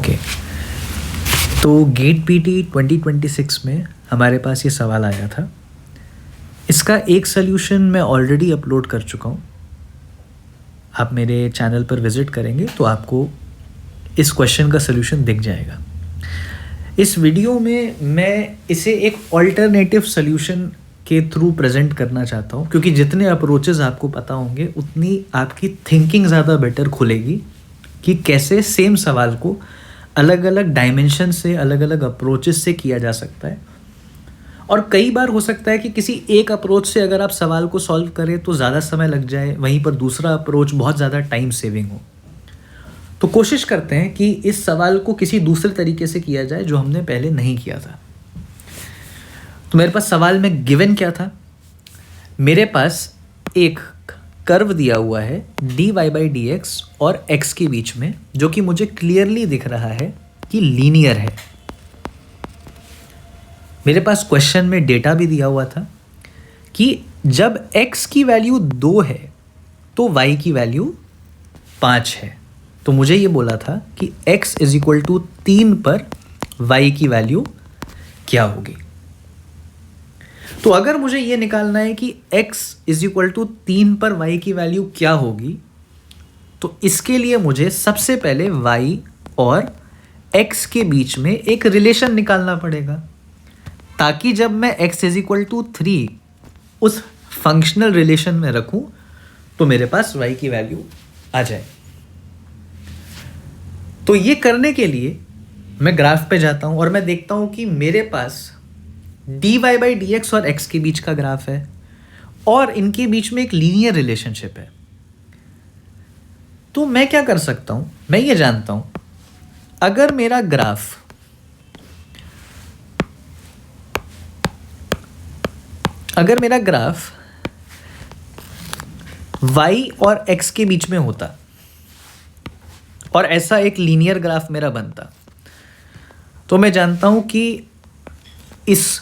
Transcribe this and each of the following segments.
Okay, तो gate PT 2026 में हमारे पास ये सवाल आया था। इसका एक सल्यूशन मैं ऑलरेडी अपलोड कर चुका हूँ। आप मेरे चैनल पर विज़िट करेंगे तो आपको इस क्वेश्चन का सल्यूशन दिख जाएगा। इस वीडियो में मैं इसे एक ऑल्टरनेटिव सल्यूशन के थ्रू प्रेजेंट करना चाहता हूँ, क्योंकि जितने अप्रोचेस आपको पता होंगे उतनी आपकी थिंकिंग ज़्यादा बेटर खुलेगी कि कैसे सेम सवाल को अलग अलग डायमेंशन से, अलग अलग अप्रोचेस से किया जा सकता है। और कई बार हो सकता है कि किसी एक अप्रोच से अगर आप सवाल को सॉल्व करें तो ज़्यादा समय लग जाए, वहीं पर दूसरा अप्रोच बहुत ज़्यादा टाइम सेविंग हो। तो कोशिश करते हैं कि इस सवाल को किसी दूसरे तरीके से किया जाए जो हमने पहले नहीं किया था। तो मेरे पास सवाल में गिवन क्या था? मेरे पास एक कर्व दिया हुआ है dy बाई डी एक्स और x के बीच में, जो कि मुझे क्लियरली दिख रहा है कि लीनियर है। मेरे पास क्वेश्चन में डेटा भी दिया हुआ था कि जब x की वैल्यू 2 है तो y की वैल्यू 5 है। तो मुझे ये बोला था कि x इज इक्वल टू 3 पर y की वैल्यू क्या होगी। तो अगर मुझे ये निकालना है कि x इज इक्वल टू 3 पर y की वैल्यू क्या होगी, तो इसके लिए मुझे सबसे पहले y और x के बीच में एक रिलेशन निकालना पड़ेगा, ताकि जब मैं x इज इक्वल टू 3 उस फंक्शनल रिलेशन में रखूं तो मेरे पास y की वैल्यू आ जाए। तो ये करने के लिए मैं ग्राफ पे जाता हूं और मैं देखता हूं कि मेरे पास dy बाई डी एक्स और x के बीच का ग्राफ है और इनके बीच में एक लीनियर रिलेशनशिप है। तो मैं क्या कर सकता हूं? मैं ये जानता हूं, अगर मेरा ग्राफ y और x के बीच में होता और ऐसा एक लीनियर ग्राफ मेरा बनता, तो मैं जानता हूं कि इस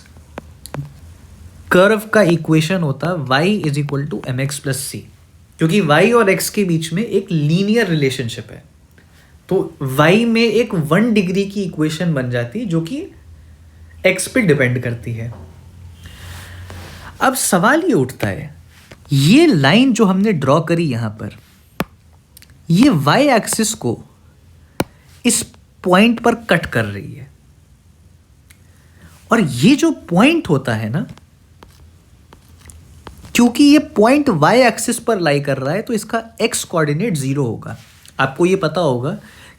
कर्व का इक्वेशन होता y is equal to m x plus c, क्योंकि y और x के बीच में एक लीनियर रिलेशनशिप है। तो y में एक 1 डिग्री की इक्वेशन बन जाती जो कि x पे डिपेंड करती है। अब सवाल ये उठता है, ये लाइन जो हमने ड्रॉ करी यहां पर, ये y एक्सिस को इस पॉइंट पर कट कर रही है, और ये जो पॉइंट होता है ना, क्योंकि ये पॉइंट y एक्सिस पर लाई कर रहा है तो इसका x कोऑर्डिनेट 0 होगा। आपको ये पता होगा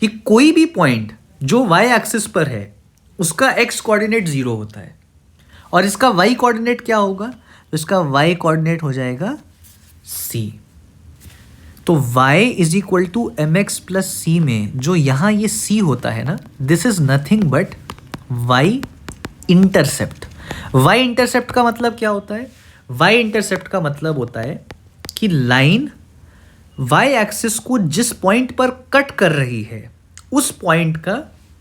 कि कोई भी पॉइंट जो y एक्सिस पर है उसका x कोऑर्डिनेट 0 होता है, और इसका y कोऑर्डिनेट क्या होगा? तो इसका y कोऑर्डिनेट हो जाएगा c। तो y is equal to m x plus c में जो यहाँ ये c होता है ना, this is nothing but y intercept. y intercept का मतलब क्या होता है? y इंटरसेप्ट का मतलब होता है कि लाइन y एक्सिस को जिस पॉइंट पर कट कर रही है उस पॉइंट का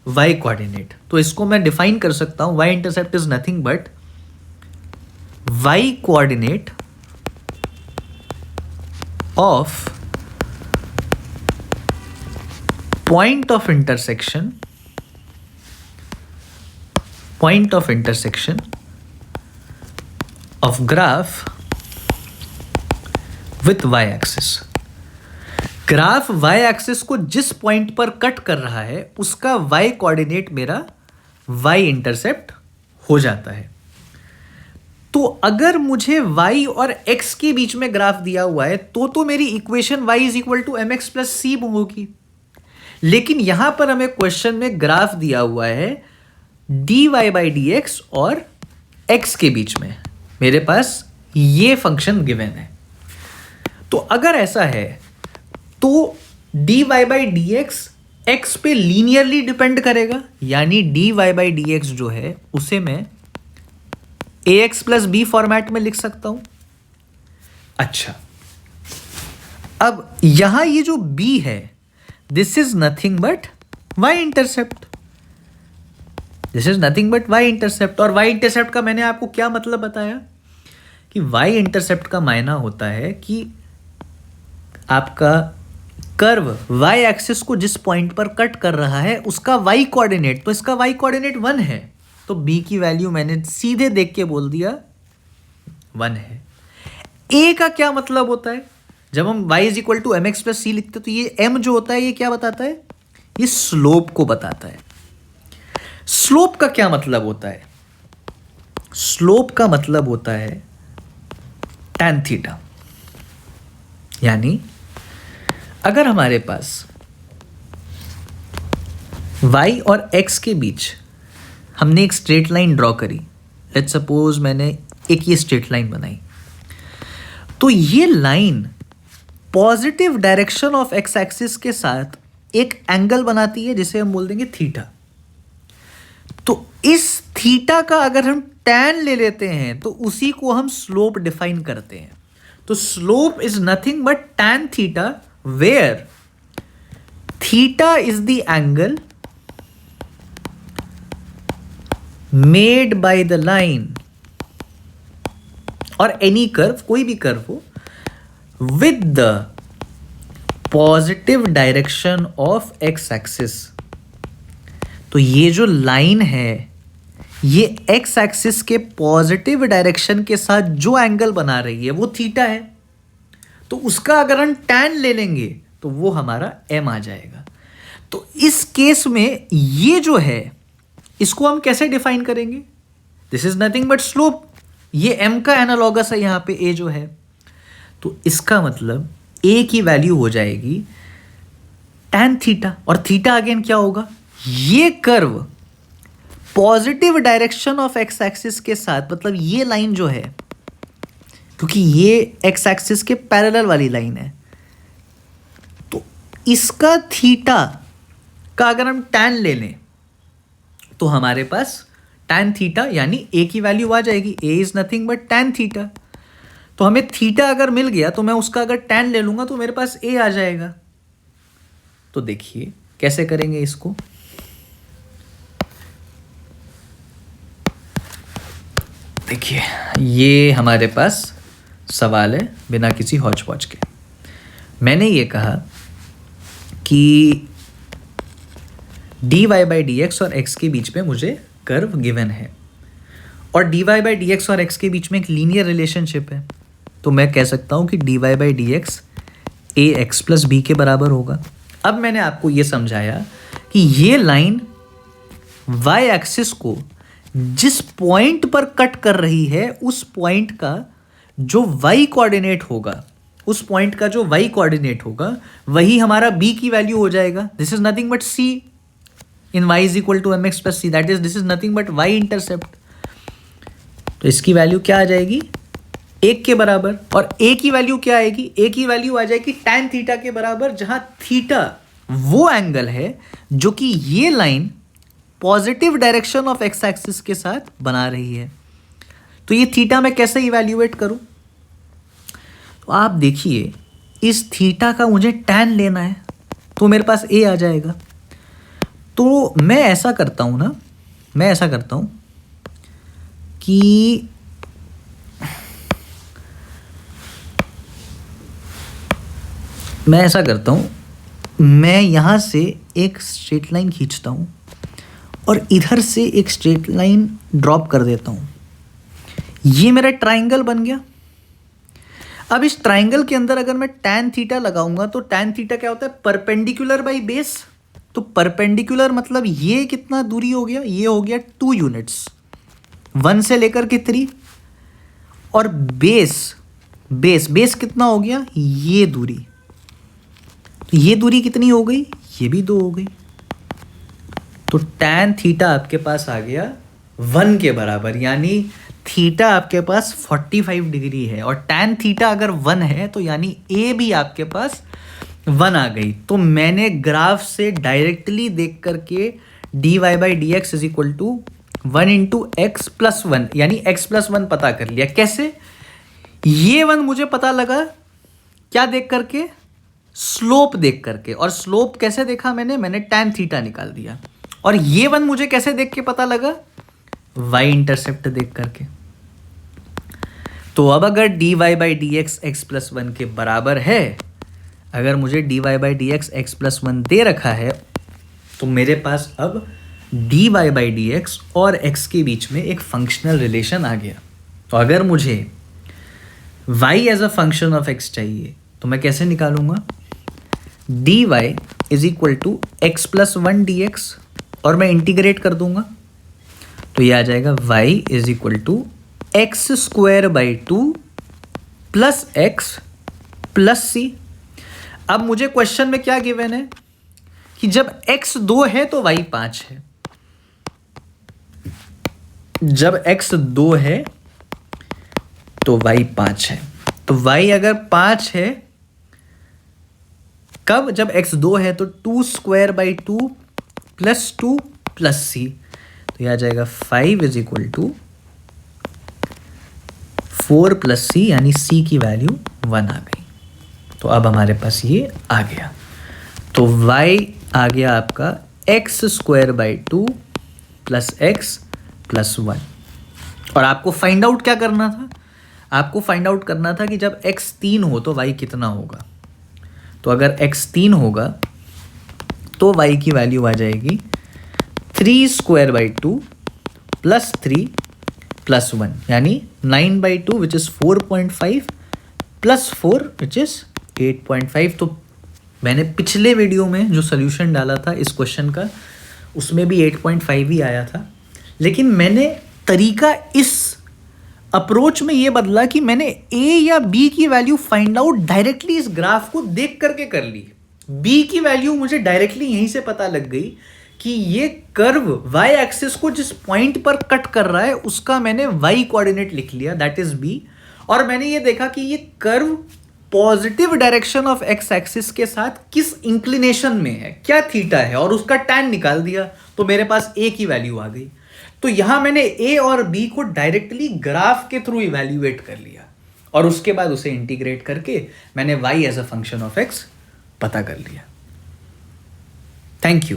y कोऑर्डिनेट। तो इसको मैं डिफाइन कर सकता हूं, y intercept is nothing but y coordinate of point of intersection of graph with y axis। Graph y axis को जिस पॉइंट पर कट कर रहा है उसका y कोऑर्डिनेट मेरा y इंटरसेप्ट हो जाता है। तो अगर मुझे y और x के बीच में ग्राफ दिया हुआ है तो मेरी equation y is equal to m x plus c होगी। लेकिन यहां पर हमें क्वेश्चन में ग्राफ दिया हुआ है dy बाई डी एक्स और x के बीच में, मेरे पास ये फंक्शन गिवन है। तो अगर ऐसा है तो dy by d x x पे लीनियरली डिपेंड करेगा, यानी dy बाई डी एक्स जो है उसे मैं ax प्लस बी फॉर्मेट में लिख सकता हूं। अच्छा, अब यहां ये जो b है, this is nothing but y intercept. This is nothing but y intercept. और y इंटरसेप्ट का मैंने आपको क्या मतलब बताया कि y इंटरसेप्ट का मायना होता है कि आपका कर्व y एक्सिस को जिस पॉइंट पर कट कर रहा है उसका y कोऑर्डिनेट, तो इसका y कोऑर्डिनेट 1 है, तो b की वैल्यू मैंने सीधे देख के बोल दिया 1 है। a का क्या मतलब होता है, जब हम y is equal to mx plus c लिखते हैं तो ये m जो होता है ये क्या बताता है, ये स्लोप को बताता है। स्लोप का क्या मतलब होता है, स्लोप का मतलब होता है tan थीटा। यानी अगर हमारे पास y और x के बीच हमने एक स्ट्रेट लाइन ड्रॉ करी, लेट्स सपोज मैंने एक ये स्ट्रेट लाइन बनाई, तो ये line positive direction of x axis के साथ एक एंगल बनाती है जिसे हम बोल देंगे थीटा। तो इस थीटा का अगर हम tan ले लेते हैं तो उसी को हम स्लोप डिफाइन करते हैं। तो slope is nothing but tan theta, where theta is the angle made by the line or any curve, कोई भी कर्व हो, with the positive direction of x axis। तो ये जो लाइन है ये x एक्सिस के पॉजिटिव डायरेक्शन के साथ जो एंगल बना रही है वो थीटा है, तो उसका अगर हम tan ले लेंगे तो वो हमारा m आ जाएगा। तो इस केस में ये जो है इसको हम कैसे डिफाइन करेंगे, this is nothing but slope, ये m का एनालॉगस है यहाँ पे a जो है, तो इसका मतलब a की वैल्यू हो जाएगी tan थीटा, और थीटा अगेन क्या होगा, ये curve positive direction of x axis के साथ, मतलब ये लाइन जो है, क्योंकि ये x एक्सिस के पैरेलल वाली लाइन है, तो इसका थीटा का अगर हम tan ले लें तो हमारे पास tan थीटा यानी a की वैल्यू आ जाएगी, a is nothing but tan theta. तो हमें थीटा अगर मिल गया तो मैं उसका अगर tan ले लूंगा तो मेरे पास a आ जाएगा। तो देखिए कैसे करेंगे इसको, देखिए ये हमारे पास सवाल है बिना किसी हौच पौच के। मैंने ये कहा कि dy बाई डी एक्स और x के बीच में मुझे कर्व गिवन है, और dy बाई डी एक्स और x के बीच में एक लीनियर रिलेशनशिप है, तो मैं कह सकता हूँ कि dy by d x a x plus b के बराबर होगा। अब मैंने आपको ये समझाया कि ये लाइन y एक्सिस को जिस पॉइंट पर कट कर रही है उस पॉइंट का जो y कोऑर्डिनेट होगा, उस पॉइंट का जो y कोऑर्डिनेट होगा वही हमारा b की वैल्यू हो जाएगा। This is nothing but c in y is equal to m x plus c, that is this is nothing but y intercept. तो इसकी वैल्यू क्या आ जाएगी, 1 के बराबर, और a की वैल्यू क्या आएगी, a की वैल्यू आ जाएगी tan थीटा के बराबर, जहां थीटा वो एंगल है जो कि ये line positive direction of x axis के साथ बना रही है। तो ये थीटा मैं कैसे इवैल्यूएट करूं, तो आप देखिए इस थीटा का मुझे tan लेना है तो मेरे पास a आ जाएगा। तो मैं ऐसा करता हूं ना, मैं ऐसा करता हूं कि मैं यहां से एक स्ट्रेट लाइन खींचता हूं और इधर से एक स्ट्रेट लाइन ड्रॉप कर देता हूं, ये मेरा ट्राइंगल बन गया। अब इस ट्राइंगल के अंदर अगर मैं tan थीटा लगाऊंगा तो tan थीटा क्या होता है, परपेंडिकुलर बाई बेस। तो परपेंडिकुलर मतलब ये कितना दूरी हो गया, ये हो गया 2 यूनिट्स, 1 से लेकर के 3, और बेस कितना हो गया, ये दूरी, तो ये दूरी कितनी हो गई, ये भी 2 हो गई। तो tan थीटा आपके पास आ गया 1 के बराबर, यानी थीटा आपके पास 45 डिग्री है, और tan थीटा अगर 1 है तो यानी a भी आपके पास 1 आ गई। तो मैंने ग्राफ से डायरेक्टली देख करके dy by d x is equal to 1 into x plus 1 यानी x प्लस 1 पता कर लिया। कैसे, ये 1 मुझे पता लगा क्या देख करके, स्लोप देख करके, और स्लोप कैसे देखा मैंने tan थीटा निकाल दिया। और ये 1 मुझे कैसे देख के पता लगा, y इंटरसेप्ट देख करके। तो अब अगर dy by d x x plus 1 के बराबर है, अगर मुझे dy by d x x plus one दे रखा है तो मेरे पास अब dy बाई डी एक्स और x के बीच में एक फंक्शनल रिलेशन आ गया। तो अगर मुझे y as a function of x चाहिए तो मैं कैसे निकालूंगा? dy is equal to x plus one d x और मैं इंटीग्रेट कर दूंगा तो ये आ जाएगा y is equal to x square by two plus x plus c. अब मुझे क्वेश्चन में क्या गिवन है कि जब x 2 है तो y 5 है। जब x 2 है तो y 5 है। तो y अगर 5 है कब? जब x 2 है तो 2 स्क्वायर बाई 2 प्लस 2 प्लस सी। तो यह आ जाएगा 5 इज इक्वल टू 4 प्लस सी, यानी c की वैल्यू 1 आ गई। तो अब हमारे पास ये आ गया। तो y आ गया आपका x square by two plus x plus one. और आपको फाइंड आउट क्या करना था? आपको फाइंड आउट करना था कि जब x 3 हो तो y कितना होगा। तो अगर x 3 होगा तो y की वैल्यू आ जाएगी 3 square by two plus 3 plus 1, यानी 9 by two which is 4.5 plus 4 which is 8.5। तो मैंने पिछले वीडियो में जो सोल्यूशन डाला था इस क्वेश्चन का उसमें भी 8.5 ही आया था, लेकिन मैंने तरीका इस अप्रोच में ये बदला कि मैंने a या b की वैल्यू फाइंड आउट डायरेक्टली इस ग्राफ को देख करके कर ली। b की वैल्यू मुझे डायरेक्टली यहीं से पता लग गई कि ये कर्व y एक्सिस को जिस पॉइंट पर कट कर रहा है उसका मैंने y कोऑर्डिनेट लिख लिया, दैट इज b। और मैंने ये देखा कि ये curve positive direction of x axis के साथ किस इंक्लिनेशन में है, क्या थीटा है, और उसका टैन निकाल दिया तो मेरे पास a की वैल्यू आ गई। तो यहां मैंने a और b को डायरेक्टली ग्राफ के थ्रू इवैल्यूएट कर लिया और उसके बाद उसे इंटीग्रेट करके मैंने y as a function of x पता कर लिया। Thank you.